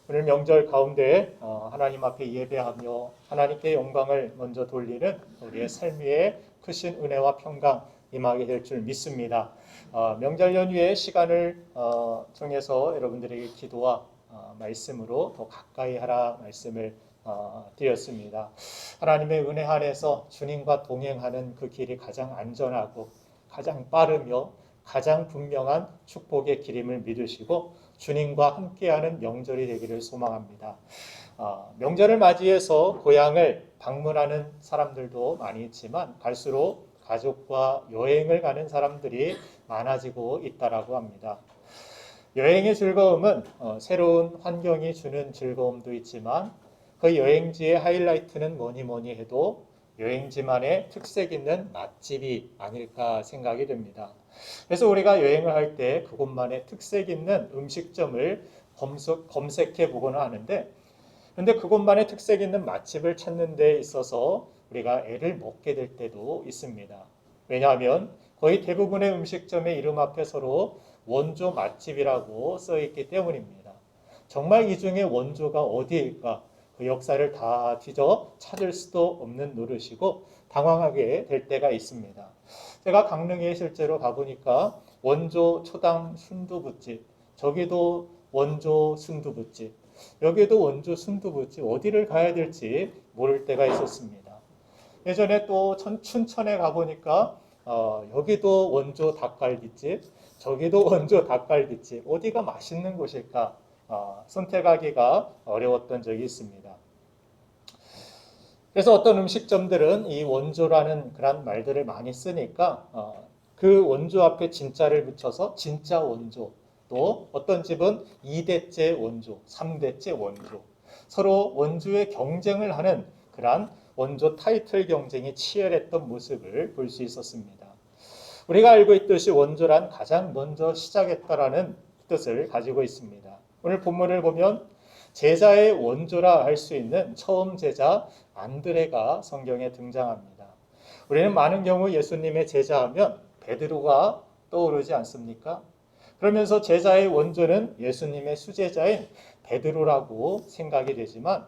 오늘 명절 가운데 하나님 앞에 예배하며 하나님께 영광을 먼저 돌리는 우리의 삶 위에 크신 은혜와 평강 임하게 될 줄 믿습니다. 명절 연휴에 시간을 정해서 여러분들에게 기도와 말씀으로 더 가까이 하라 말씀을 드렸습니다. 하나님의 은혜 안에서 주님과 동행하는 그 길이 가장 안전하고 가장 빠르며 가장 분명한 축복의 길임을 믿으시고 주님과 함께하는 명절이 되기를 소망합니다. 명절을 맞이해서 고향을 방문하는 사람들도 많이 있지만 갈수록 가족과 여행을 가는 사람들이 많아지고 있다고 합니다. 여행의 즐거움은 새로운 환경이 주는 즐거움도 있지만 그 여행지의 하이라이트는 뭐니 해도 여행지만의 특색 있는 맛집이 아닐까 생각이 됩니다. 그래서 우리가 여행을 할 때 그곳만의 특색 있는 음식점을 검색해 보거나 하는데, 그런데 그곳만의 특색 있는 맛집을 찾는 데 있어서 우리가 애를 먹게 될 때도 있습니다. 왜냐하면 거의 대부분의 음식점의 이름 앞에 서로 원조 맛집이라고 써 있기 때문입니다. 정말 이 중에 원조가 어디일까? 그 역사를 다 뒤져 찾을 수도 없는 노릇이고 당황하게 될 때가 있습니다. 제가 강릉에 실제로 가보니까 원조 초당 순두부집, 저기도 원조 순두부집, 여기도 원조 순두부집, 어디를 가야 될지 모를 때가 있었습니다. 예전에 또 춘천에 가보니까 여기도 원조 닭갈비집, 저기도 원조 닭갈비집, 어디가 맛있는 곳일까 선택하기가 어려웠던 적이 있습니다. 그래서 어떤 음식점들은 이 원조라는 그런 말들을 많이 쓰니까 그 원조 앞에 진짜를 붙여서 진짜 원조, 또 어떤 집은 2대째 원조, 3대째 원조, 서로 원조의 경쟁을 하는 그런 원조 타이틀 경쟁이 치열했던 모습을 볼 수 있었습니다. 우리가 알고 있듯이 원조란 가장 먼저 시작했다라는 뜻을 가지고 있습니다. 오늘 본문을 보면 제자의 원조라 할 수 있는 처음 제자 안드레가 성경에 등장합니다. 우리는 많은 경우 예수님의 제자하면 베드로가 떠오르지 않습니까? 그러면서 제자의 원조는 예수님의 수제자인 베드로라고 생각이 되지만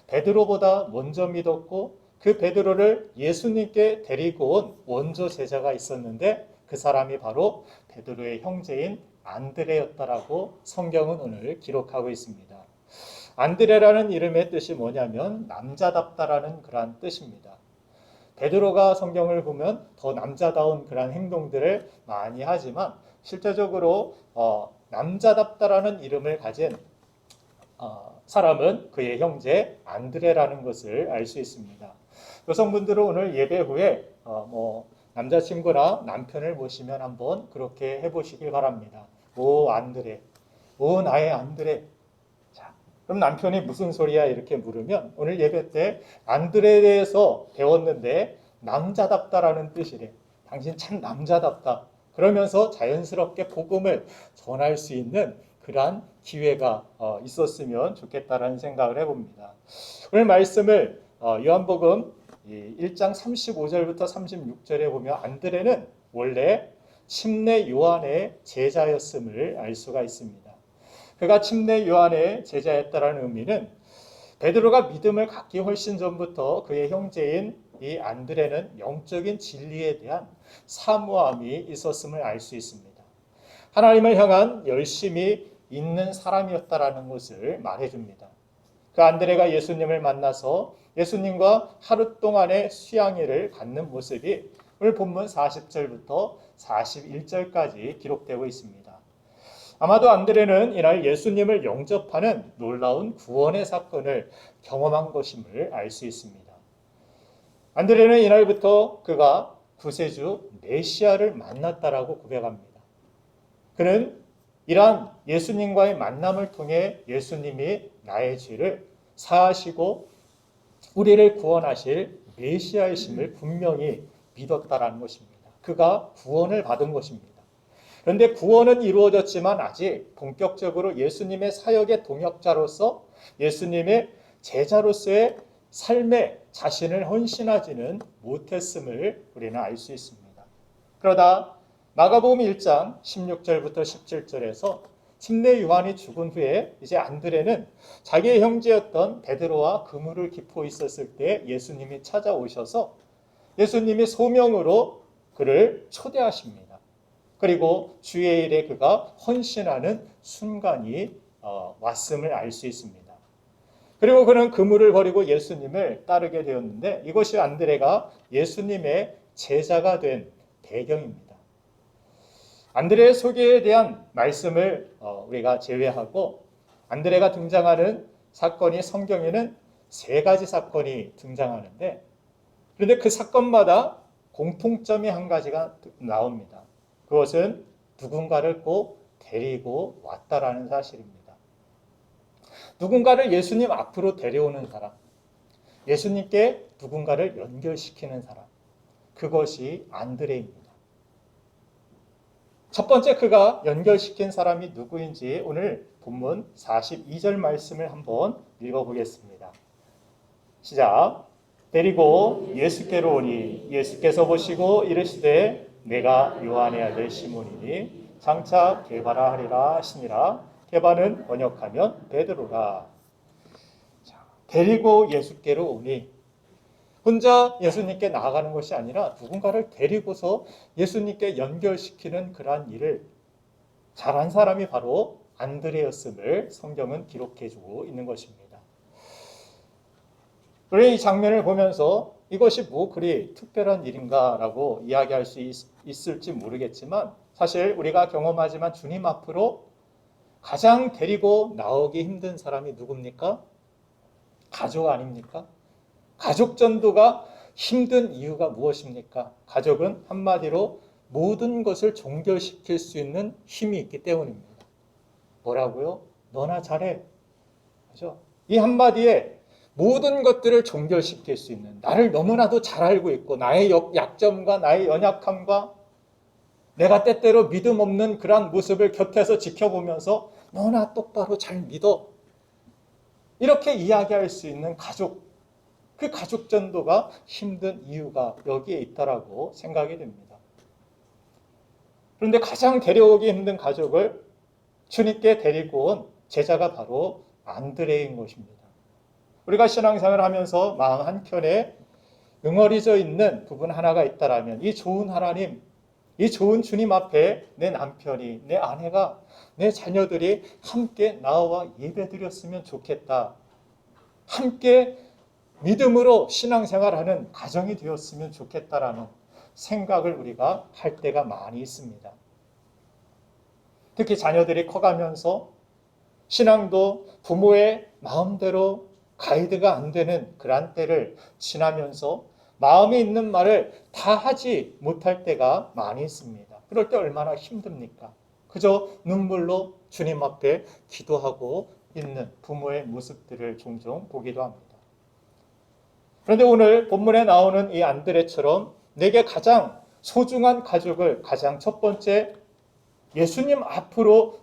베드로보다 먼저 믿었고 그 베드로를 예수님께 데리고 온 원조 제자가 있었는데 그 사람이 바로 베드로의 형제인 안드레였다라고 성경은 오늘 기록하고 있습니다. 안드레라는 이름의 뜻이 뭐냐면 남자답다라는 그런 뜻입니다. 베드로가 성경을 보면 더 남자다운 그런 행동들을 많이 하지만 실제적으로 남자답다라는 이름을 가진 사람은 그의 형제 안드레라는 것을 알 수 있습니다. 여성분들은 오늘 예배 후에 남자친구나 남편을 모시면 한번 그렇게 해보시길 바랍니다. 오 안드레, 오 나의 안드레. 자, 그럼 남편이 무슨 소리야 이렇게 물으면 오늘 예배 때 안드레에 대해서 배웠는데 남자답다라는 뜻이래. 당신 참 남자답다. 그러면서 자연스럽게 복음을 전할 수 있는 그러한 기회가 있었으면 좋겠다라는 생각을 해봅니다. 오늘 말씀을 요한복음 1장 35절부터 36절에 보면 안드레는 원래 침례 요한의 제자였음을 알 수가 있습니다. 그가 침례 요한의 제자였다라는 의미는 베드로가 믿음을 갖기 훨씬 전부터 그의 형제인 이 안드레는 영적인 진리에 대한 사모함이 있었음을 알 수 있습니다. 하나님을 향한 열심이 있는 사람이었다라는 것을 말해줍니다. 그 안드레가 예수님을 만나서 예수님과 하루 동안의 수양회를 갖는 모습이 오늘 본문 40절부터 41절까지 기록되고 있습니다. 아마도 안드레는 이날 예수님을 영접하는 놀라운 구원의 사건을 경험한 것임을 알 수 있습니다. 안드레는 이날부터 그가 구세주 메시아를 만났다라고 고백합니다. 그는 이러한 예수님과의 만남을 통해 예수님이 나의 죄를 사하시고 우리를 구원하실 메시아이심을 분명히 믿었다라는 것입니다. 그가 구원을 받은 것입니다. 그런데 구원은 이루어졌지만 아직 본격적으로 예수님의 사역의 동역자로서 예수님의 제자로서의 삶에 자신을 헌신하지는 못했음을 우리는 알 수 있습니다. 그러다 마가복음 1장 16절부터 17절에서 침례 요한이 죽은 후에 이제 안드레는 자기의 형제였던 베드로와 그물을 깁고 있었을 때 예수님이 찾아오셔서 예수님이 소명으로 그를 초대하십니다. 그리고 주의 일에 그가 헌신하는 순간이 왔음을 알 수 있습니다. 그리고 그는 그물을 버리고 예수님을 따르게 되었는데 이것이 안드레가 예수님의 제자가 된 배경입니다. 안드레의 소개에 대한 말씀을 우리가 제외하고 안드레가 등장하는 사건이 성경에는 세 가지 사건이 등장하는데 그런데 그 사건마다 공통점이 한 가지가 나옵니다. 그것은 누군가를 꼭 데리고 왔다라는 사실입니다. 누군가를 예수님 앞으로 데려오는 사람, 예수님께 누군가를 연결시키는 사람, 그것이 안드레입니다. 첫 번째 그가 연결시킨 사람이 누구인지 오늘 본문 42절 말씀을 한번 읽어보겠습니다. 시작. 데리고 예수께로 오니 예수께서 보시고 이르시되 내가 요한의 아들 시몬이니 장차 게바라 하리라 하시니라. 게바는 번역하면 베드로라. 데리고 예수께로 오니 혼자 예수님께 나아가는 것이 아니라 누군가를 데리고서 예수님께 연결시키는 그러한 일을 잘한 사람이 바로 안드레였음을 성경은 기록해주고 있는 것입니다. 그래 이 장면을 보면서 이것이 뭐 그리 특별한 일인가라고 이야기할 수 있을지 모르겠지만 사실 우리가 경험하지만 주님 앞으로 가장 데리고 나오기 힘든 사람이 누굽니까? 가족 아닙니까? 가족 전도가 힘든 이유가 무엇입니까? 가족은 한마디로 모든 것을 종결시킬 수 있는 힘이 있기 때문입니다. 뭐라고요? 너나 잘해. 그죠? 이 한마디에 모든 것들을 종결시킬 수 있는 나를 너무나도 잘 알고 있고 나의 약점과 나의 연약함과 내가 때때로 믿음 없는 그러한 모습을 곁에서 지켜보면서 너나 똑바로 잘 믿어. 이렇게 이야기할 수 있는 가족, 그 가족 전도가 힘든 이유가 여기에 있다라고 생각이 됩니다. 그런데 가장 데려오기 힘든 가족을 주님께 데리고 온 제자가 바로 안드레인 것입니다. 우리가 신앙생활을 하면서 마음 한켠에 응어리져 있는 부분 하나가 있다라면 이 좋은 하나님, 이 좋은 주님 앞에 내 남편이, 내 아내가, 내 자녀들이 함께 나와 예배드렸으면 좋겠다. 함께 믿음으로 신앙생활하는 가정이 되었으면 좋겠다라는 생각을 우리가 할 때가 많이 있습니다. 특히 자녀들이 커가면서 신앙도 부모의 마음대로 가이드가 안 되는 그런 때를 지나면서 마음에 있는 말을 다 하지 못할 때가 많이 있습니다. 그럴 때 얼마나 힘듭니까? 그저 눈물로 주님 앞에 기도하고 있는 부모의 모습들을 종종 보기도 합니다. 그런데 오늘 본문에 나오는 이 안드레처럼 내게 가장 소중한 가족을 가장 첫 번째 예수님 앞으로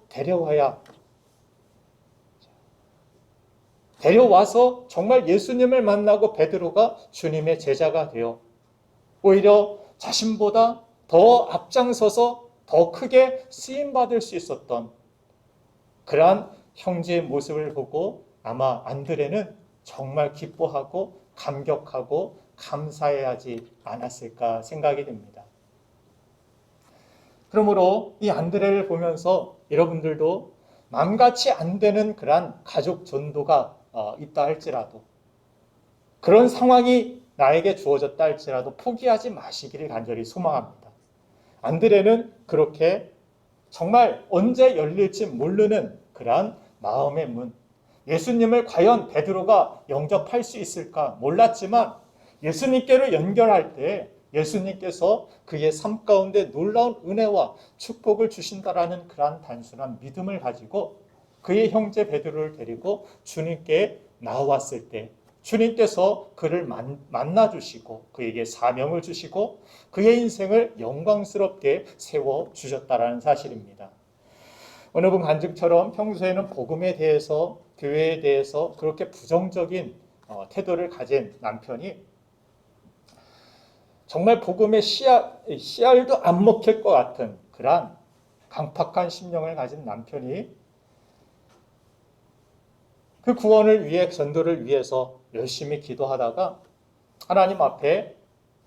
데려와서 정말 예수님을 만나고 베드로가 주님의 제자가 되어 오히려 자신보다 더 앞장서서 더 크게 쓰임받을 수 있었던 그러한 형제의 모습을 보고 아마 안드레는 정말 기뻐하고 감격하고 감사해야 하지 않았을까 생각이 됩니다. 그러므로 이 안드레를 보면서 여러분들도 마음같이 안 되는 그러한 가족 전도가 있다 할지라도 그런 상황이 나에게 주어졌다 할지라도 포기하지 마시기를 간절히 소망합니다. 안드레는 그렇게 정말 언제 열릴지 모르는 그러한 마음의 문, 예수님을 과연 베드로가 영접할 수 있을까 몰랐지만 예수님께로 연결할 때 예수님께서 그의 삶 가운데 놀라운 은혜와 축복을 주신다라는 그러한 단순한 믿음을 가지고 그의 형제 베드로를 데리고 주님께 나왔을 때 주님께서 그를 만나주시고 그에게 사명을 주시고 그의 인생을 영광스럽게 세워주셨다라는 사실입니다. 어느 분 간증처럼 평소에는 복음에 대해서 교회에 대해서 그렇게 부정적인 태도를 가진 남편이 정말 복음의 씨알도 안 먹힐 것 같은 그러한 강팍한 심령을 가진 남편이 그 구원을 위해 전도를 위해서 열심히 기도하다가 하나님 앞에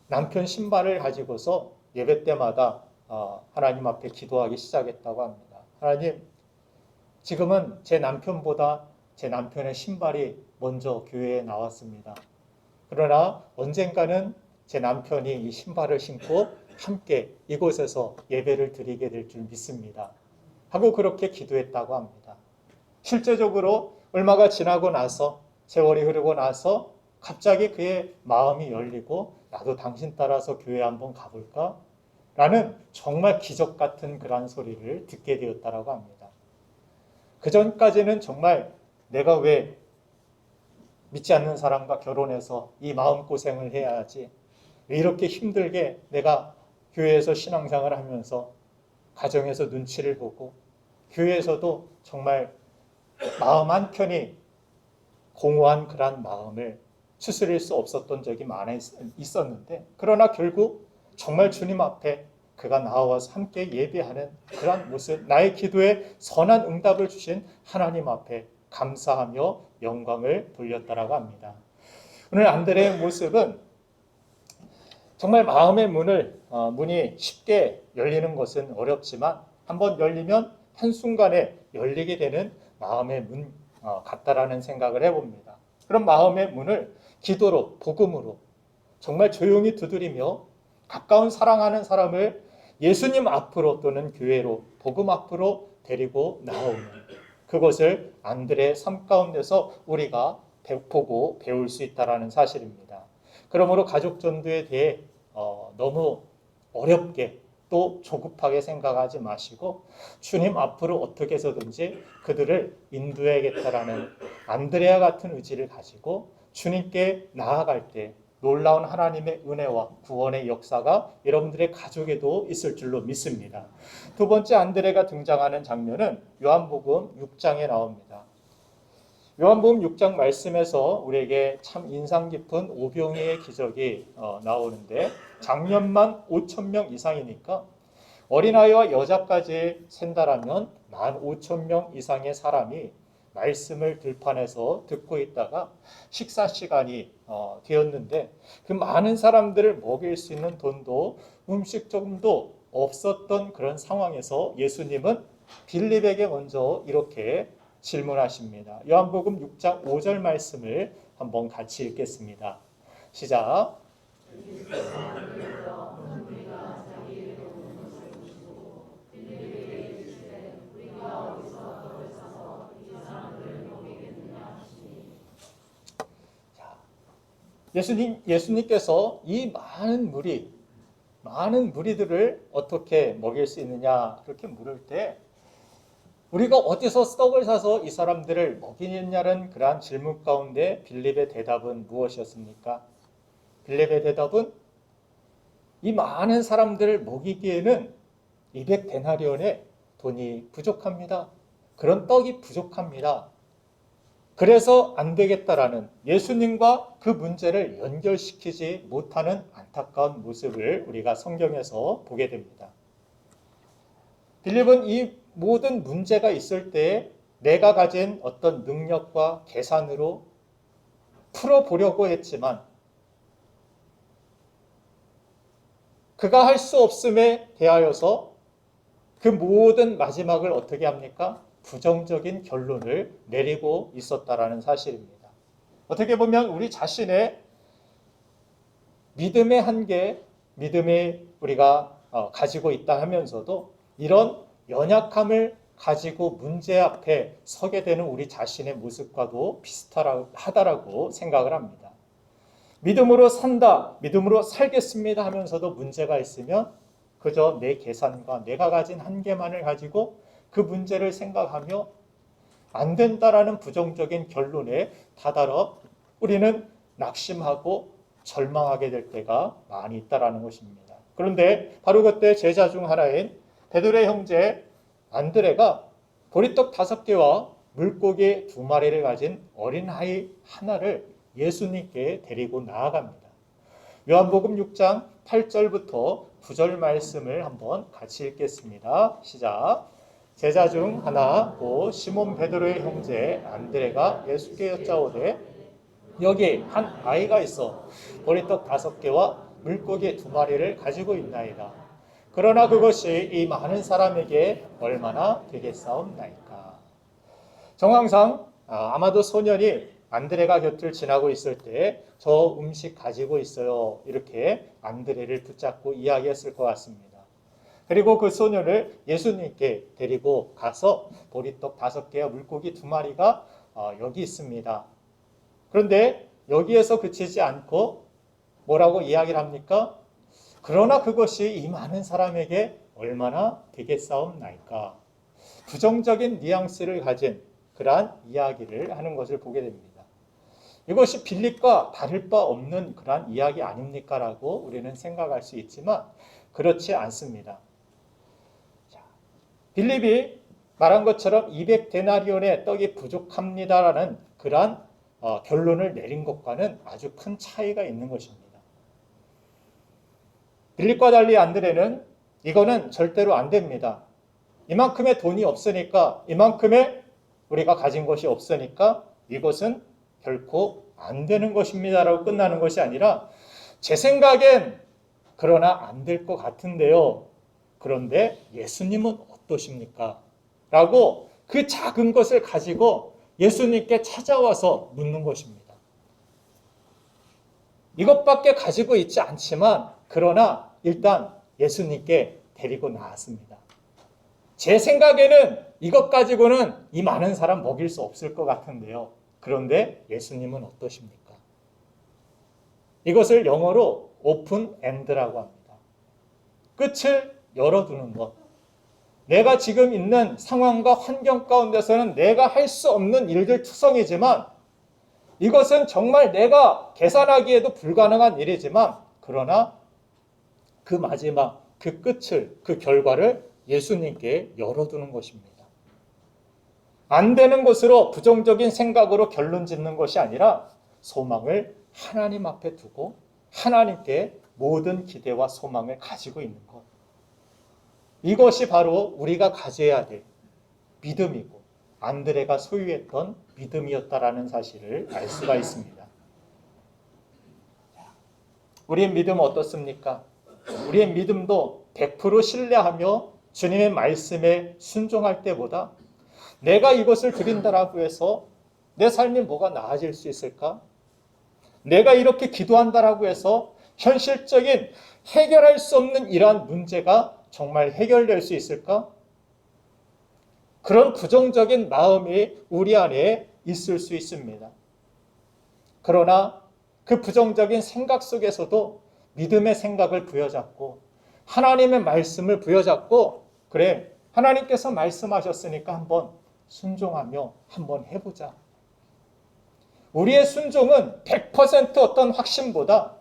남편 신발을 가지고서 예배 때마다 하나님 앞에 기도하기 시작했다고 합니다. 하나님, 지금은 제 남편보다 제 남편의 신발이 먼저 교회에 나왔습니다. 그러나 언젠가는 제 남편이 이 신발을 신고 함께 이곳에서 예배를 드리게 될 줄 믿습니다. 하고 그렇게 기도했다고 합니다. 실제적으로 얼마가 지나고 나서 세월이 흐르고 나서 갑자기 그의 마음이 열리고 나도 당신 따라서 교회 한번 가볼까? 라는 정말 기적 같은 그런 소리를 듣게 되었다고 합니다. 그 전까지는 정말 내가 왜 믿지 않는 사람과 결혼해서 이 마음고생을 해야 하지? 왜 이렇게 힘들게 내가 교회에서 신앙생활을 하면서 가정에서 눈치를 보고 교회에서도 정말 마음 한켠이 공허한 그런 마음을 추스릴 수 없었던 적이 많이 있었는데, 그러나 결국 정말 주님 앞에 그가 나와서 함께 예배하는 그런 모습, 나의 기도에 선한 응답을 주신 하나님 앞에 감사하며 영광을 돌렸다라고 합니다. 오늘 안드레의 모습은 정말 마음의 문이 쉽게 열리는 것은 어렵지만 한번 열리면 한순간에 열리게 되는 마음의 문 같다라는 생각을 해봅니다. 그런 마음의 문을 기도로, 복음으로 정말 조용히 두드리며 가까운 사랑하는 사람을 예수님 앞으로 또는 교회로, 복음 앞으로 데리고 나오는 그것을 안드레의 삶 가운데서 우리가 보고 배울 수 있다는 사실입니다. 그러므로 가족 전도에 대해 너무 어렵게 또 조급하게 생각하지 마시고 주님 앞으로 어떻게 해서든지 그들을 인도해야겠다라는 안드레아 같은 의지를 가지고 주님께 나아갈 때 놀라운 하나님의 은혜와 구원의 역사가 여러분들의 가족에도 있을 줄로 믿습니다. 두 번째 안드레가 등장하는 장면은 요한복음 6장에 나옵니다. 요한복음 6장 말씀에서 우리에게 참 인상 깊은 오병이의 기적이 나오는데 작년만 5,000명 이상이니까 어린아이와 여자까지 센다라면 15,000명 이상의 사람이 말씀을 들판에서 듣고 있다가 식사 시간이 되었는데 그 많은 사람들을 먹일 수 있는 돈도 음식점도 없었던 그런 상황에서 예수님은 빌립에게 먼저 이렇게 질문하십니다. 요한복음 6장 5절 말씀을 한번 같이 읽겠습니다. 시작. 예수님께서 이 많은 무리들을 어떻게 먹일 수 있느냐 그렇게 물을 때 우리가 어디서 떡을 사서 이 사람들을 먹이느냐는 그러한 질문 가운데 빌립의 대답은 무엇이었습니까? 빌립의 대답은 이 많은 사람들을 먹이기에는 200데나리온의 돈이 부족합니다. 그런 떡이 부족합니다. 그래서 안 되겠다라는 예수님과 그 문제를 연결시키지 못하는 안타까운 모습을 우리가 성경에서 보게 됩니다. 빌립은 이 모든 문제가 있을 때 내가 가진 어떤 능력과 계산으로 풀어보려고 했지만 그가 할 수 없음에 대하여서 그 모든 마지막을 어떻게 합니까? 부정적인 결론을 내리고 있었다라는 사실입니다. 어떻게 보면 우리 자신의 믿음의 한계, 믿음이 우리가 가지고 있다 하면서도 이런 연약함을 가지고 문제 앞에 서게 되는 우리 자신의 모습과도 비슷하다라고 생각을 합니다. 믿음으로 산다, 믿음으로 살겠습니다 하면서도 문제가 있으면 그저 내 계산과 내가 가진 한계만을 가지고 그 문제를 생각하며 안 된다라는 부정적인 결론에 다다라 우리는 낙심하고 절망하게 될 때가 많이 있다라는 것입니다. 그런데 바로 그때 제자 중 하나인 베드로의 형제 안드레가 보리떡 5개와 물고기 2마리를 가진 어린아이 하나를 예수님께 데리고 나아갑니다. 요한복음 6장 8절부터 9절 말씀을 한번 같이 읽겠습니다. 시작. 제자 중 하나 고 시몬 베드로의 형제 안드레가 예수께 여짜오되 여기 한 아이가 있어 보리떡 5개와 물고기 2마리를 가지고 있나이다. 그러나 그것이 이 많은 사람에게 얼마나 되겠사옵나이까. 정황상 아마도 소년이 안드레가 곁을 지나고 있을 때 저 음식 가지고 있어요, 이렇게 안드레를 붙잡고 이야기했을 것 같습니다. 그리고 그 소년을 예수님께 데리고 가서 보리떡 5개와 물고기 2마리가 여기 있습니다. 그런데 여기에서 그치지 않고 뭐라고 이야기를 합니까? 그러나 그것이 이 많은 사람에게 얼마나 되겠사옵나이까. 부정적인 뉘앙스를 가진 그러한 이야기를 하는 것을 보게 됩니다. 이것이 빌립과 다를 바 없는 그러한 이야기 아닙니까? 라고 우리는 생각할 수 있지만 그렇지 않습니다. 빌립이 말한 것처럼 200데나리온의 떡이 부족합니다라는 그러한 결론을 내린 것과는 아주 큰 차이가 있는 것입니다. 빌립과 달리 안드레는 이거는 절대로 안 됩니다. 이만큼의 돈이 없으니까, 이만큼의 우리가 가진 것이 없으니까 이것은 결코 안 되는 것입니다라고 끝나는 것이 아니라 제 생각엔 그러나 안 될 것 같은데요. 그런데 예수님은 어떠십니까? 라고 그 작은 것을 가지고 예수님께 찾아와서 묻는 것입니다. 이것밖에 가지고 있지 않지만 그러나 일단 예수님께 데리고 나왔습니다. 제 생각에는 이것 가지고는 이 많은 사람 먹일 수 없을 것 같은데요. 그런데 예수님은 어떠십니까? 이것을 영어로 오픈 엔드라고 합니다. 끝을 열어두는 것. 내가 지금 있는 상황과 환경 가운데서는 내가 할 수 없는 일들 투성이지만 이것은 정말 내가 계산하기에도 불가능한 일이지만 그러나 그 마지막, 그 끝을, 그 결과를 예수님께 열어두는 것입니다. 안 되는 것으로 부정적인 생각으로 결론 짓는 것이 아니라 소망을 하나님 앞에 두고 하나님께 모든 기대와 소망을 가지고 있는 것. 이것이 바로 우리가 가져야 될 믿음이고 안드레가 소유했던 믿음이었다라는 사실을 알 수가 있습니다. 우리의 믿음은 어떻습니까? 우리의 믿음도 100% 신뢰하며 주님의 말씀에 순종할 때보다 내가 이것을 드린다라고 해서 내 삶이 뭐가 나아질 수 있을까? 내가 이렇게 기도한다라고 해서 현실적인 해결할 수 없는 이러한 문제가 정말 해결될 수 있을까? 그런 부정적인 마음이 우리 안에 있을 수 있습니다. 그러나 그 부정적인 생각 속에서도 믿음의 생각을 부여잡고 하나님의 말씀을 부여잡고 그래, 하나님께서 말씀하셨으니까 한번 순종하며 한번 해보자. 우리의 순종은 100% 어떤 확신보다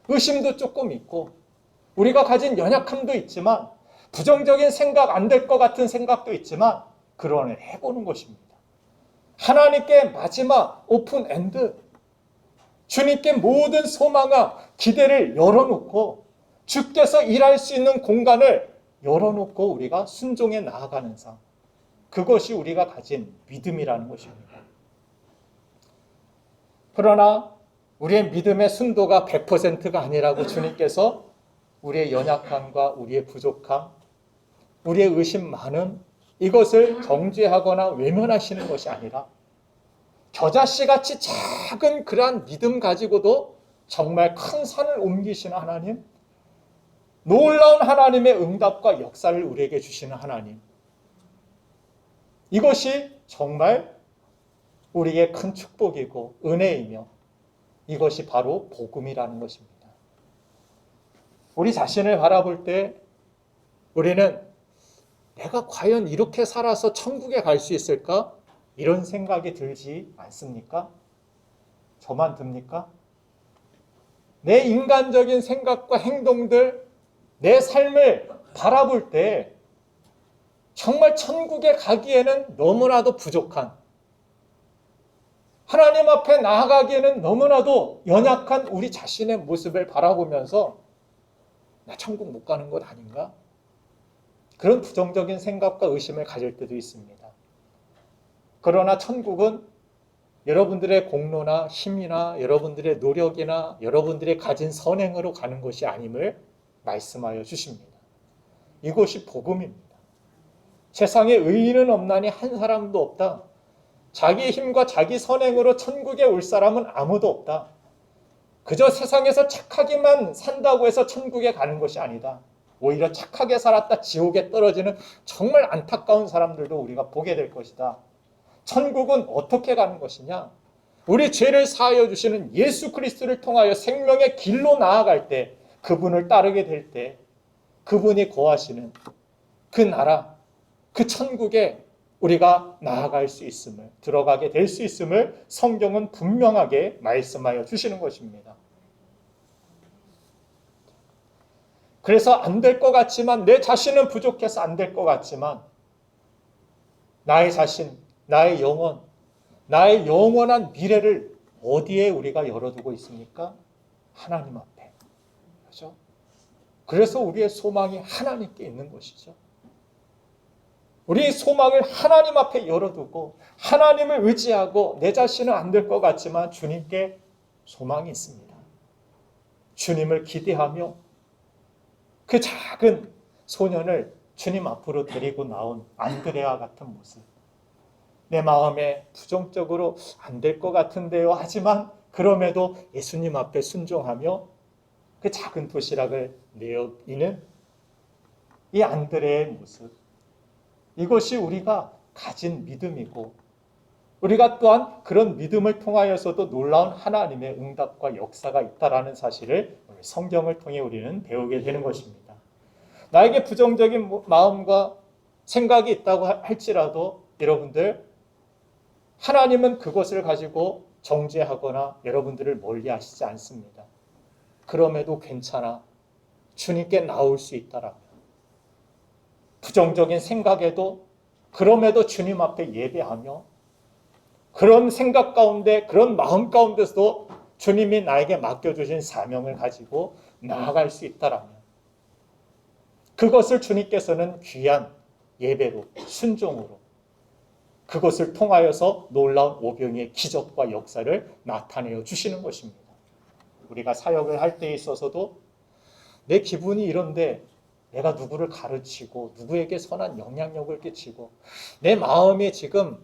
의심도 조금 있고 우리가 가진 연약함도 있지만 부정적인 생각, 안 될 것 같은 생각도 있지만 그러니 해보는 것입니다. 하나님께 마지막 오픈 엔드, 주님께 모든 소망과 기대를 열어놓고 주께서 일할 수 있는 공간을 열어놓고 우리가 순종해 나아가는 삶, 그것이 우리가 가진 믿음이라는 것입니다. 그러나 우리의 믿음의 순도가 100%가 아니라고 주님께서 우리의 연약함과 우리의 부족함, 우리의 의심 많음, 이것을 정죄하거나 외면하시는 것이 아니라 겨자씨같이 작은 그러한 믿음 가지고도 정말 큰 산을 옮기시는 하나님, 놀라운 하나님의 응답과 역사를 우리에게 주시는 하나님, 이것이 정말 우리의 큰 축복이고 은혜이며 이것이 바로 복음이라는 것입니다. 우리 자신을 바라볼 때 우리는 내가 과연 이렇게 살아서 천국에 갈 수 있을까? 이런 생각이 들지 않습니까? 저만 듭니까? 내 인간적인 생각과 행동들, 내 삶을 바라볼 때 정말 천국에 가기에는 너무나도 부족한, 하나님 앞에 나아가기에는 너무나도 연약한 우리 자신의 모습을 바라보면서 나 천국 못 가는 것 아닌가? 그런 부정적인 생각과 의심을 가질 때도 있습니다. 그러나 천국은 여러분들의 공로나 힘이나 여러분들의 노력이나 여러분들의 가진 선행으로 가는 것이 아님을 말씀하여 주십니다. 이것이 복음입니다. 세상에 의인은 없나니 한 사람도 없다. 자기 힘과 자기 선행으로 천국에 올 사람은 아무도 없다. 그저 세상에서 착하게만 산다고 해서 천국에 가는 것이 아니다. 오히려 착하게 살았다 지옥에 떨어지는 정말 안타까운 사람들도 우리가 보게 될 것이다. 천국은 어떻게 가는 것이냐? 우리 죄를 사하여 주시는 예수 그리스도를 통하여 생명의 길로 나아갈 때, 그분을 따르게 될 때, 그분이 거하시는 그 나라, 그 천국에 우리가 나아갈 수 있음을, 들어가게 될 수 있음을 성경은 분명하게 말씀하여 주시는 것입니다. 그래서 안 될 것 같지만, 내 자신은 부족해서 안 될 것 같지만, 나의 자신, 나의 영혼, 나의 영원한 미래를 어디에 우리가 열어두고 있습니까? 하나님 앞에. 그렇죠? 그래서 우리의 소망이 하나님께 있는 것이죠. 우리의 소망을 하나님 앞에 열어두고 하나님을 의지하고 내 자신은 안 될 것 같지만 주님께 소망이 있습니다. 주님을 기대하며 그 작은 소년을 주님 앞으로 데리고 나온 안드레아 같은 모습. 내 마음에 부정적으로 안 될 것 같은데요. 하지만 그럼에도 예수님 앞에 순종하며 그 작은 도시락을 내어이는 이 안드레의 모습. 이것이 우리가 가진 믿음이고 우리가 또한 그런 믿음을 통하여서도 놀라운 하나님의 응답과 역사가 있다라는 사실을 성경을 통해 우리는 배우게 되는 것입니다. 나에게 부정적인 마음과 생각이 있다고 할지라도 여러분들, 하나님은 그것을 가지고 정죄하거나 여러분들을 멀리하시지 않습니다. 그럼에도 괜찮아. 주님께 나올 수 있다라면. 부정적인 생각에도 그럼에도 주님 앞에 예배하며 그런 생각 가운데 그런 마음 가운데서도 주님이 나에게 맡겨주신 사명을 가지고 나아갈 수 있다라면 그것을 주님께서는 귀한 예배로 순종으로 그것을 통하여서 놀라운 오병이의 기적과 역사를 나타내어 주시는 것입니다. 우리가 사역을 할 때에 있어서도 내 기분이 이런데 내가 누구를 가르치고 누구에게 선한 영향력을 끼치고 내 마음이 지금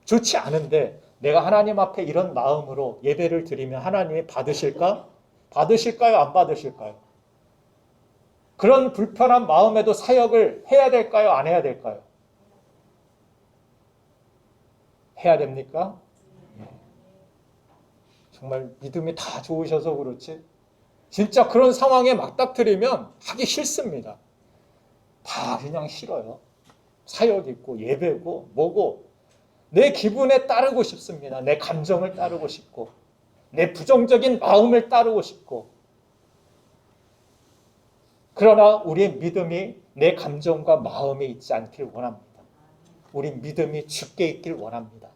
좋지 않은데 내가 하나님 앞에 이런 마음으로 예배를 드리면 하나님이 받으실까? 받으실까요? 안 받으실까요? 그런 불편한 마음에도 사역을 해야 될까요? 안 해야 될까요? 해야 됩니까? 정말 믿음이 다 좋으셔서 그렇지 진짜 그런 상황에 맞닥뜨리면 하기 싫습니다. 다 그냥 싫어요. 사역 있고 예배고 뭐고 내 기분에 따르고 싶습니다. 내 감정을 따르고 싶고 내 부정적인 마음을 따르고 싶고 그러나 우리의 믿음이 내 감정과 마음에 있지 않길 원합니다. 우리 믿음이 주께 있길 원합니다.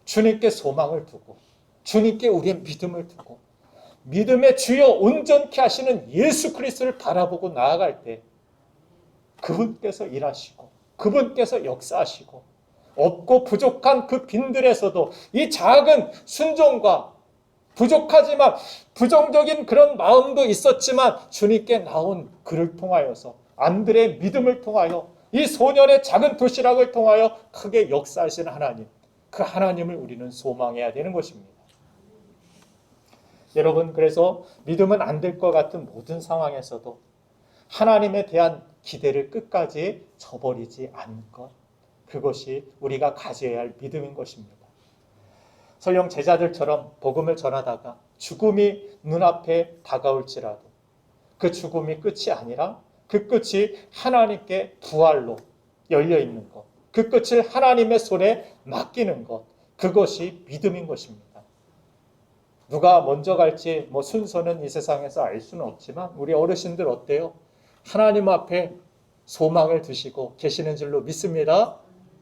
주님께 소망을 두고 주님께 우리의 믿음을 두고 믿음의 주여 온전케 하시는 예수 그리스도를 바라보고 나아갈 때 그분께서 일하시고 그분께서 역사하시고 없고 부족한 그 빈들에서도 이 작은 순종과 부족하지만 부정적인 그런 마음도 있었지만 주님께 나온 그를 통하여서 안드레의 믿음을 통하여 이 소년의 작은 도시락을 통하여 크게 역사하시는 하나님, 그 하나님을 우리는 소망해야 되는 것입니다. 여러분, 그래서 믿으면 안 될 것 같은 모든 상황에서도 하나님에 대한 기대를 끝까지 저버리지 않는 것, 그것이 우리가 가져야 할 믿음인 것입니다. 설령 제자들처럼 복음을 전하다가 죽음이 눈앞에 다가올지라도 그 죽음이 끝이 아니라 그 끝이 하나님께 부활로 열려있는 것, 그 끝을 하나님의 손에 맡기는 것, 그것이 믿음인 것입니다. 누가 먼저 갈지 순서는 이 세상에서 알 수는 없지만 우리 어르신들 어때요? 하나님 앞에 소망을 두시고 계시는 줄로 믿습니다.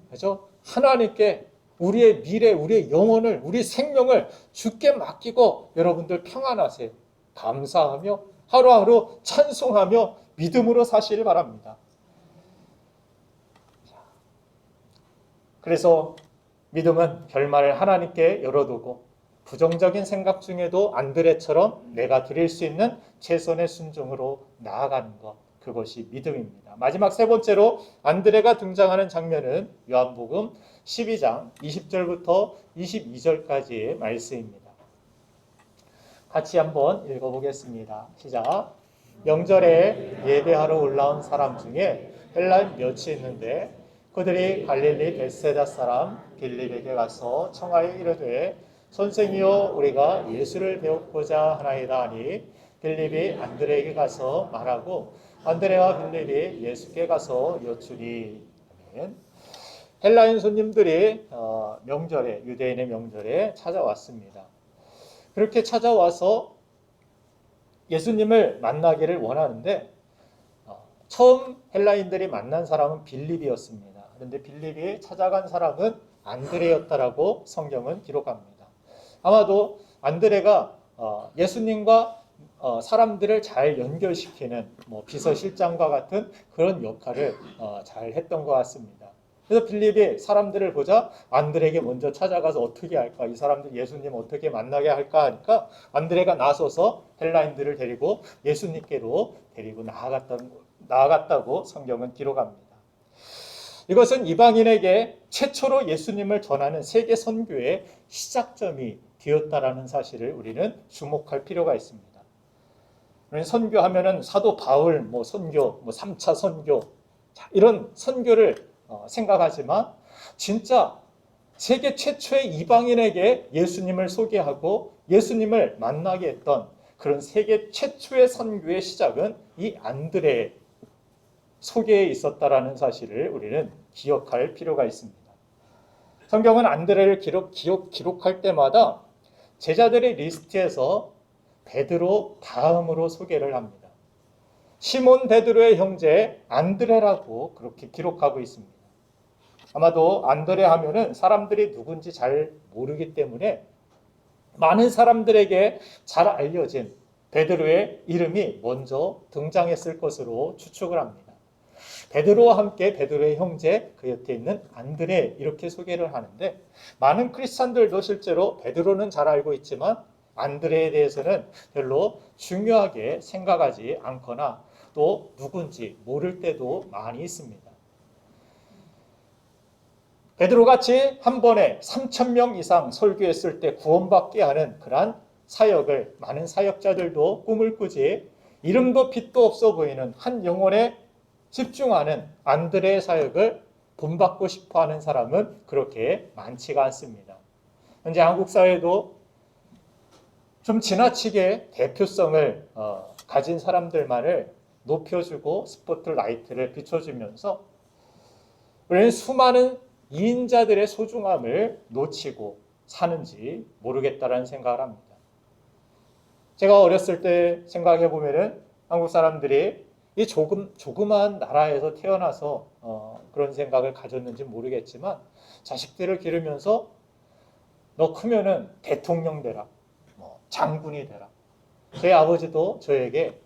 그렇죠? 하나님께 우리의 미래, 우리의 영혼을, 우리 생명을 주께 맡기고 여러분들 평안하세요. 감사하며 하루하루 찬송하며 믿음으로 사시길 바랍니다. 그래서 믿음은 결말을 하나님께 열어두고 부정적인 생각 중에도 안드레처럼 내가 드릴 수 있는 최선의 순종으로 나아가는 것, 그것이 믿음입니다. 마지막 세 번째로 안드레가 등장하는 장면은 요한복음 12장 20절부터 22절까지의 말씀입니다. 같이 한번 읽어보겠습니다. 시작. 명절에 예배하러 올라온 사람 중에 헬라인 몇이 있는데 그들이 갈릴리 벳세다 사람 빌립에게 가서 청하여 이르되 선생이여 우리가 예수를 배우고자 하나이다 하니 빌립이 안드레에게 가서 말하고 안드레와 빌립이 예수께 가서 여쭈니. 아멘. 헬라인 손님들이 명절에 유대인의 명절에 찾아왔습니다. 그렇게 찾아와서 예수님을 만나기를 원하는데 처음 헬라인들이 만난 사람은 빌립이었습니다. 그런데 빌립이 찾아간 사람은 안드레였다라고 성경은 기록합니다. 아마도 안드레가 예수님과 사람들을 잘 연결시키는 비서실장과 같은 그런 역할을 잘 했던 것 같습니다. 그래서 빌립이 사람들을 보자 안드레에게 먼저 찾아가서 어떻게 할까? 이 사람들 예수님 어떻게 만나게 할까? 하니까 안드레가 나서서 헬라인들을 데리고 예수님께로 데리고 나아갔다고 성경은 기록합니다. 이것은 이방인에게 최초로 예수님을 전하는 세계 선교의 시작점이 되었다라는 사실을 우리는 주목할 필요가 있습니다. 선교하면은 사도 바울 선교, 3차 선교 이런 선교를 생각하지만 진짜 세계 최초의 이방인에게 예수님을 소개하고 예수님을 만나게 했던 그런 세계 최초의 선교의 시작은 이 안드레 소개에 있었다라는 사실을 우리는 기억할 필요가 있습니다. 성경은 안드레를 기록할 때마다 제자들의 리스트에서 베드로 다음으로 소개를 합니다. 시몬 베드로의 형제 안드레라고 그렇게 기록하고 있습니다. 아마도 안드레 하면은 사람들이 누군지 잘 모르기 때문에 많은 사람들에게 잘 알려진 베드로의 이름이 먼저 등장했을 것으로 추측을 합니다. 베드로와 함께 베드로의 형제, 그 옆에 있는 안드레 이렇게 소개를 하는데 많은 크리스찬들도 실제로 베드로는 잘 알고 있지만 안드레에 대해서는 별로 중요하게 생각하지 않거나 또 누군지 모를 때도 많이 있습니다. 베드로같이 한 번에 3,000명 이상 설교했을 때 구원받게 하는 그러한 사역을 많은 사역자들도 꿈을 꾸지 이름도 빛도 없어 보이는 한 영혼에 집중하는 안드레의 사역을 본받고 싶어하는 사람은 그렇게 많지가 않습니다. 현재 한국 사회도 좀 지나치게 대표성을 가진 사람들만을 높여주고 스포트라이트를 비춰주면서 우리는 수많은 이인자들의 소중함을 놓치고 사는지 모르겠다라는 생각을 합니다. 제가 어렸을 때 생각해 보면은 한국 사람들이 이 조그마한 나라에서 태어나서 그런 생각을 가졌는지 모르겠지만 자식들을 기르면서 너 크면은 대통령 되라, 장군이 되라. 제 아버지도 저에게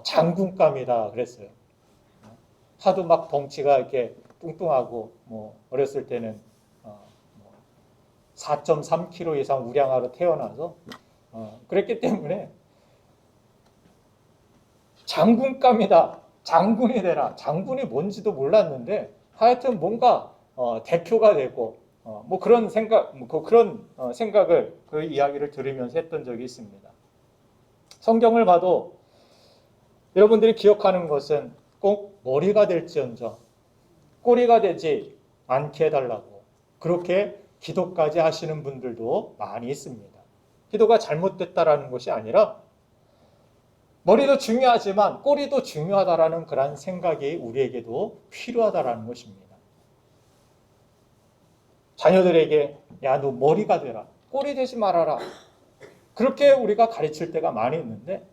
장군감이다 그랬어요. 하도 막 덩치가 이렇게 뚱뚱하고 어렸을 때는 4.3kg 이상 우량아로 태어나서 그랬기 때문에 장군감이다, 장군이 되라. 장군이 뭔지도 몰랐는데 하여튼 뭔가 대표가 되고 그런 생각을 그 이야기를 들으면서 했던 적이 있습니다. 성경을 봐도 여러분들이 기억하는 것은 꼭 머리가 될지언정 꼬리가 되지 않게 해달라고 그렇게 기도까지 하시는 분들도 많이 있습니다. 기도가 잘못됐다라는 것이 아니라 머리도 중요하지만 꼬리도 중요하다라는 그런 생각이 우리에게도 필요하다라는 것입니다. 자녀들에게 야, 너 머리가 되라. 꼬리 되지 말아라. 그렇게 우리가 가르칠 때가 많이 있는데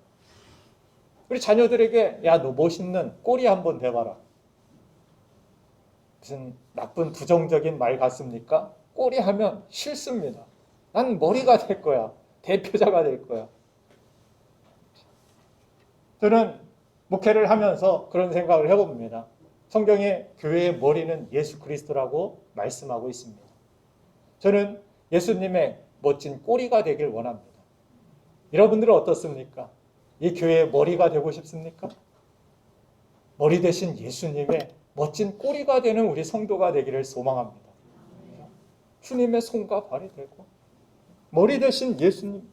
우리 자녀들에게 야, 너 멋있는 꼬리 한번 대봐라. 무슨 나쁜 부정적인 말 같습니까? 꼬리 하면 싫습니다. 난 머리가 될 거야. 대표자가 될 거야. 저는 목회를 하면서 그런 생각을 해봅니다. 성경에 교회의 머리는 예수 그리스도라고 말씀하고 있습니다. 저는 예수님의 멋진 꼬리가 되길 원합니다. 여러분들은 어떻습니까? 이 교회의 머리가 되고 싶습니까? 머리 대신 예수님의 멋진 꼬리가 되는 우리 성도가 되기를 소망합니다. 주님의 손과 발이 되고 머리 대신 예수님.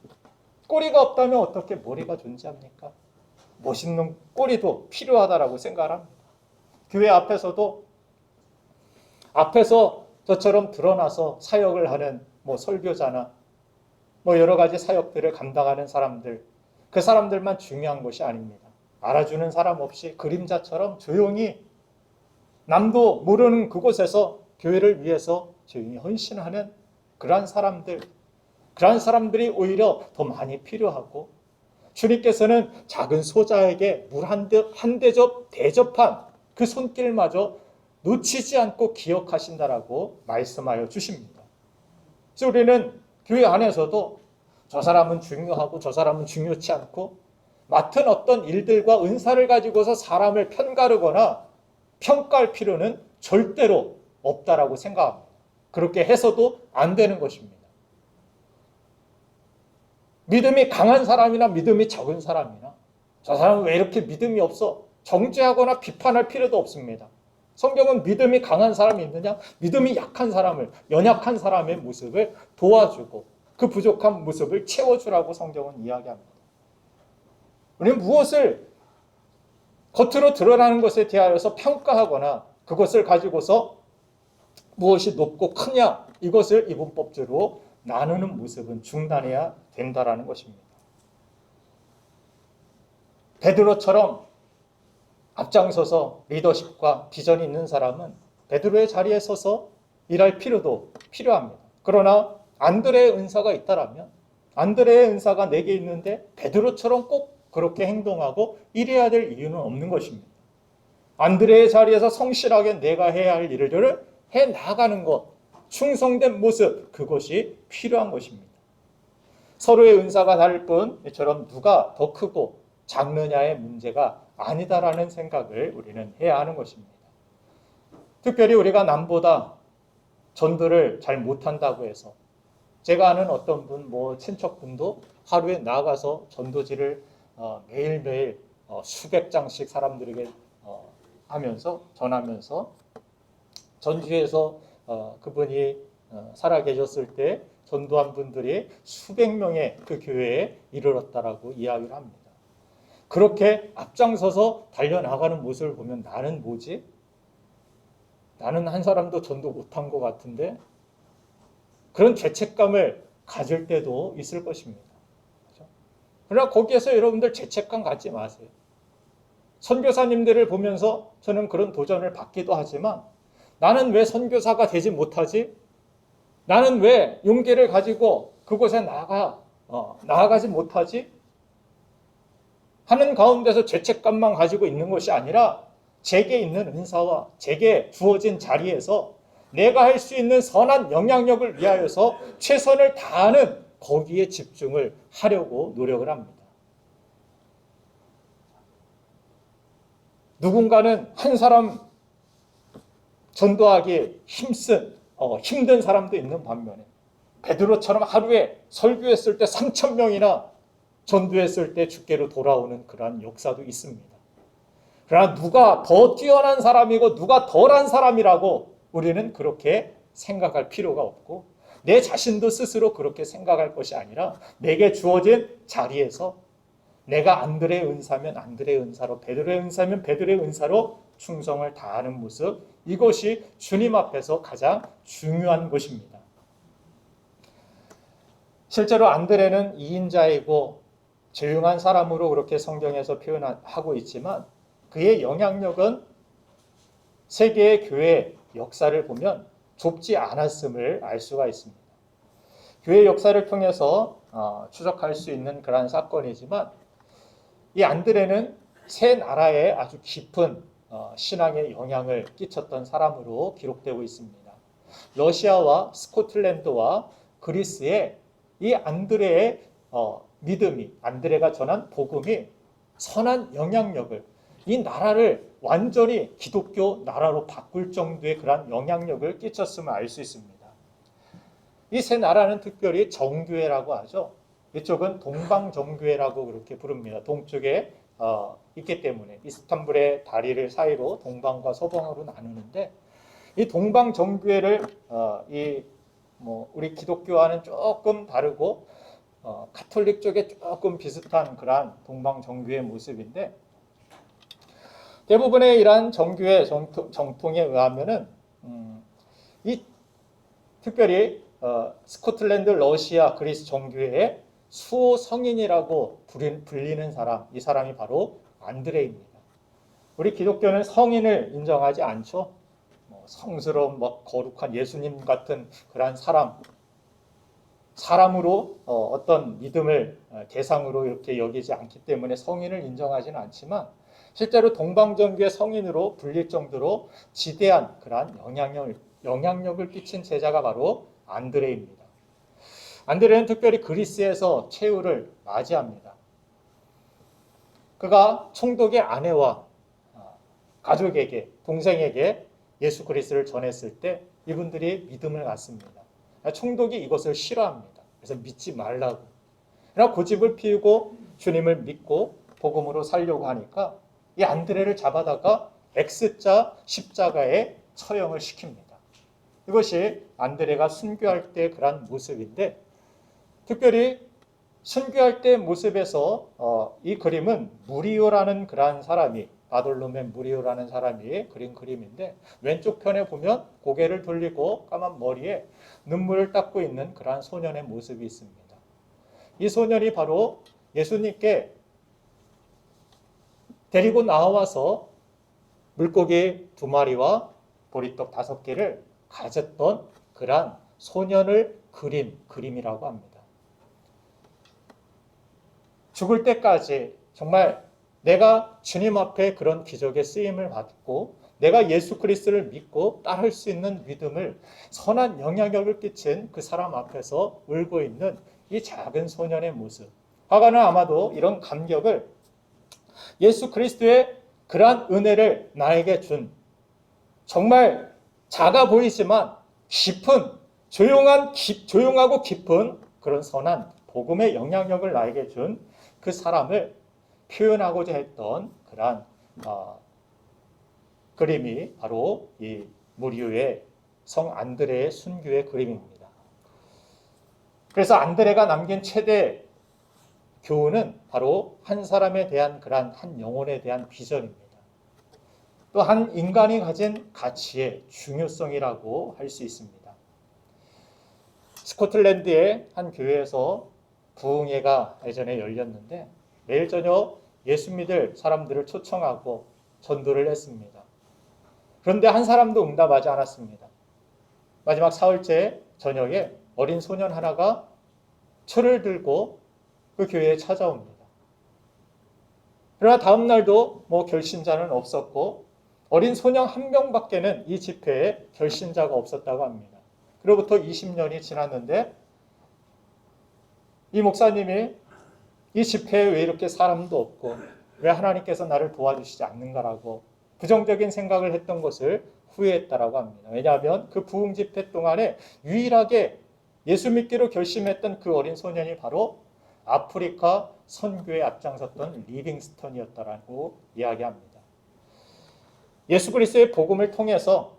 꼬리가 없다면 어떻게 머리가 존재합니까? 멋있는 꼬리도 필요하다라고 생각합니다. 교회 앞에서 저처럼 드러나서 사역을 하는 설교자나 여러 가지 사역들을 감당하는 사람들, 그 사람들만 중요한 것이 아닙니다. 알아주는 사람 없이 그림자처럼 조용히 남도 모르는 그곳에서 교회를 위해서 조용히 헌신하는 그러한 사람들이 오히려 더 많이 필요하고, 주님께서는 작은 소자에게 물 한 대접 대접한 그 손길마저 놓치지 않고 기억하신다라고 말씀하여 주십니다. 그래서 우리는 교회 안에서도 저 사람은 중요하고 저 사람은 중요치 않고 맡은 어떤 일들과 은사를 가지고서 사람을 편가르거나 평가할 필요는 절대로 없다라고 생각합니다. 그렇게 해서도 안 되는 것입니다. 믿음이 강한 사람이나 믿음이 적은 사람이나 저 사람은 왜 이렇게 믿음이 없어? 정죄하거나 비판할 필요도 없습니다. 성경은 믿음이 강한 사람이 있느냐? 믿음이 약한 사람을, 연약한 사람의 모습을 도와주고 그 부족한 모습을 채워주라고 성경은 이야기합니다. 우리는 무엇을 겉으로 드러나는 것에 대하여서 평가하거나 그것을 가지고서 무엇이 높고 크냐, 이것을 이분법제로 나누는 모습은 중단해야 된다라는 것입니다. 베드로처럼 앞장서서 리더십과 비전이 있는 사람은 베드로의 자리에 서서 일할 필요도 필요합니다. 그러나 안드레의 은사가 있다라면 안드레의 은사가 내게 있는데 베드로처럼 꼭 그렇게 행동하고 일해야 될 이유는 없는 것입니다. 안드레의 자리에서 성실하게 내가 해야 할 일을 해 나가는 것, 충성된 모습, 그것이 필요한 것입니다. 서로의 은사가 다를 뿐 이처럼 누가 더 크고 작느냐의 문제가 아니다라는 생각을 우리는 해야 하는 것입니다. 특별히 우리가 남보다 전도를 잘 못한다고 해서, 제가 아는 어떤 분, 친척분도 하루에 나가서 전도지를 매일매일 수백 장씩 사람들에게 전하면서 전주에서 그분이 살아 계셨을 때 전도한 분들이 수백 명의 그 교회에 이르렀다라고 이야기를 합니다. 그렇게 앞장서서 달려나가는 모습을 보면 나는 뭐지? 나는 한 사람도 전도 못한 것 같은데, 그런 죄책감을 가질 때도 있을 것입니다. 그렇죠? 그러나 거기에서 여러분들 죄책감 갖지 마세요. 선교사님들을 보면서 저는 그런 도전을 받기도 하지만, 나는 왜 선교사가 되지 못하지? 나는 왜 용기를 가지고 그곳에 나아가지 못하지? 하는 가운데서 죄책감만 가지고 있는 것이 아니라 제게 있는 은사와 제게 주어진 자리에서 내가 할 수 있는 선한 영향력을 위하여서 최선을 다하는 거기에 집중을 하려고 노력을 합니다. 누군가는 한 사람 전도하기 힘든 사람도 있는 반면에 베드로처럼 하루에 설교했을 때 3,000명이나 전도했을 때 주께로 돌아오는 그러한 역사도 있습니다. 그러나 누가 더 뛰어난 사람이고 누가 덜한 사람이라고 우리는 그렇게 생각할 필요가 없고, 내 자신도 스스로 그렇게 생각할 것이 아니라 내게 주어진 자리에서 내가 안드레의 은사면 안드레의 은사로, 베드로의 은사면 베드로의 은사로 충성을 다하는 모습, 이것이 주님 앞에서 가장 중요한 것입니다. 실제로 안드레는 2인자이고 조용한 사람으로 그렇게 성경에서 표현하고 있지만 그의 영향력은 세계의 교회 역사를 보면 좁지 않았음을 알 수가 있습니다. 교회 역사를 통해서 추적할 수 있는 그러한 사건이지만, 이 안드레는 세 나라에 아주 깊은 신앙의 영향을 끼쳤던 사람으로 기록되고 있습니다. 러시아와 스코틀랜드와 그리스에 이 안드레의 믿음이, 안드레가 전한 복음이 선한 영향력을, 이 나라를 완전히 기독교 나라로 바꿀 정도의 그런 영향력을 끼쳤음을 알 수 있습니다. 이 세 나라는 특별히 정교회라고 하죠. 이쪽은 동방정교회라고 그렇게 부릅니다. 동쪽에 있기 때문에 이스탄불의 다리를 사이로 동방과 서방으로 나누는데, 이 동방정교회를 우리 기독교와는 조금 다르고 가톨릭 쪽에 조금 비슷한 그러한 동방정교회 모습인데, 대부분의 이러한 정교회 정통에 의하면은 이 특별히 스코틀랜드, 러시아, 그리스 정교회의 수호 성인이라고 불리는 사람, 이 사람이 바로 안드레입니다. 우리 기독교는 성인을 인정하지 않죠. 성스러운 거룩한 예수님 같은 그러한 사람으로 어떤 믿음을 대상으로 이렇게 여기지 않기 때문에 성인을 인정하지는 않지만, 실제로 동방정교회 성인으로 불릴 정도로 지대한 그러한 영향력을 끼친 제자가 바로 안드레입니다. 안드레는 특별히 그리스에서 최후를 맞이합니다. 그가 총독의 아내와 가족에게, 동생에게 예수 그리스도를 전했을 때 이분들이 믿음을 갖습니다. 총독이 이것을 싫어합니다. 그래서 믿지 말라고. 그러나 고집을 피우고 주님을 믿고 복음으로 살려고 하니까 이 안드레를 잡아다가 X자 십자가에 처형을 시킵니다. 이것이 안드레가 순교할 때 그런 모습인데, 특별히 순교할 때 모습에서 이 그림은 무리오라는 그러한 사람이, 바돌로메 무리오라는 사람이 그린 그림인데, 왼쪽 편에 보면 고개를 돌리고 까만 머리에 눈물을 닦고 있는 그러한 소년의 모습이 있습니다. 이 소년이 바로 예수님께 데리고 나와서 물고기 2마리와 보리떡 5개를 가졌던 그러한 소년을 그린 그림이라고 합니다. 죽을 때까지 정말 내가 주님 앞에 그런 기적의 쓰임을 받고 내가 예수 그리스도를 믿고 따를 수 있는 믿음을, 선한 영향력을 끼친 그 사람 앞에서 울고 있는 이 작은 소년의 모습. 화가는 아마도 이런 감격을 예수 그리스도의 그러한 은혜를 나에게 준, 정말 작아 보이지만 깊은, 조용하고 깊은 그런 선한 복음의 영향력을 나에게 준 그 사람을 표현하고자 했던 그러한 그림이 바로 이 무리오의 성 안드레의 순교의 그림입니다. 그래서 안드레가 남긴 최대 교훈은 바로 한 사람에 대한 그러한 한 영혼에 대한 비전입니다. 또 한 인간이 가진 가치의 중요성이라고 할 수 있습니다. 스코틀랜드의 한 교회에서 부흥회가 예전에 열렸는데, 매일 저녁 예수 믿을 사람들을 초청하고 전도를 했습니다. 그런데 한 사람도 응답하지 않았습니다. 마지막 사흘째 저녁에 어린 소년 하나가 철을 들고 그 교회에 찾아옵니다. 그러나 다음 날도 결신자는 없었고, 어린 소년 1명밖에는 이 집회에 결신자가 없었다고 합니다. 그로부터 20년이 지났는데 이 목사님이 이 집회에 왜 이렇게 사람도 없고 왜 하나님께서 나를 도와주시지 않는가라고 부정적인 생각을 했던 것을 후회했다라고 합니다. 왜냐하면 그 부흥 집회 동안에 유일하게 예수 믿기로 결심했던 그 어린 소년이 바로 아프리카 선교에 앞장섰던 리빙스턴이었다라고 이야기합니다. 예수 그리스도의 복음을 통해서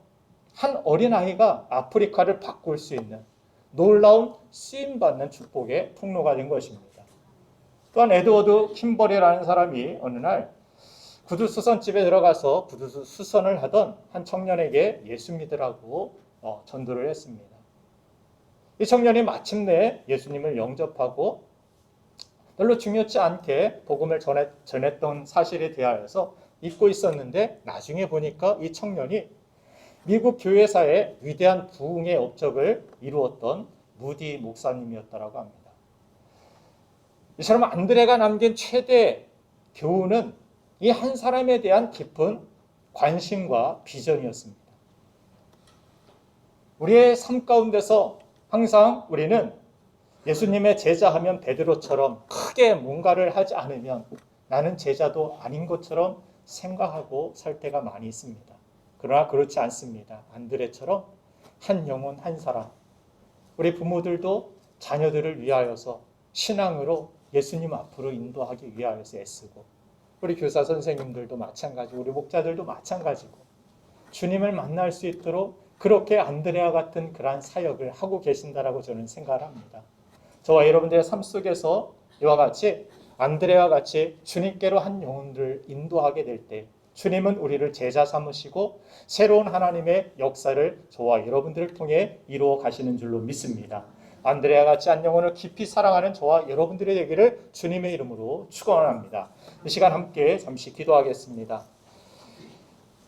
한 어린아이가 아프리카를 바꿀 수 있는 놀라운 쓰임받는 축복의 통로가 된 것입니다. 또한 에드워드 킴버리라는 사람이 어느 날 구두수선집에 들어가서 구두수선을 하던 한 청년에게 예수 믿으라고 전도를 했습니다. 이 청년이 마침내 예수님을 영접하고 별로 중요치 않게 복음을 전했던 사실에 대하여서 잊고 있었는데, 나중에 보니까 이 청년이 미국 교회사의 위대한 부흥의 업적을 이루었던 무디 목사님이었다고 합니다. 이처럼 안드레가 남긴 최대 교훈은 이 한 사람에 대한 깊은 관심과 비전이었습니다. 우리의 삶 가운데서 항상 우리는 예수님의 제자하면 베드로처럼 크게 뭔가를 하지 않으면 나는 제자도 아닌 것처럼 생각하고 살 때가 많이 있습니다. 그러나 그렇지 않습니다. 안드레처럼 한 영혼 한 사람, 우리 부모들도 자녀들을 위하여서 신앙으로 예수님 앞으로 인도하기 위하여서 애쓰고, 우리 교사 선생님들도 마찬가지고 우리 목자들도 마찬가지고 주님을 만날 수 있도록 그렇게 안드레아 같은 그러한 사역을 하고 계신다라고 저는 생각을 합니다. 저와 여러분들의 삶 속에서 이와 같이 안드레와 같이 주님께로 한 영혼들을 인도하게 될 때 주님은 우리를 제자 삼으시고 새로운 하나님의 역사를 저와 여러분들을 통해 이루어 가시는 줄로 믿습니다. 안드레아 같이 한 영혼을 깊이 사랑하는 저와 여러분들이 되기를 주님의 이름으로 축원합니다. 이 시간 함께 잠시 기도하겠습니다.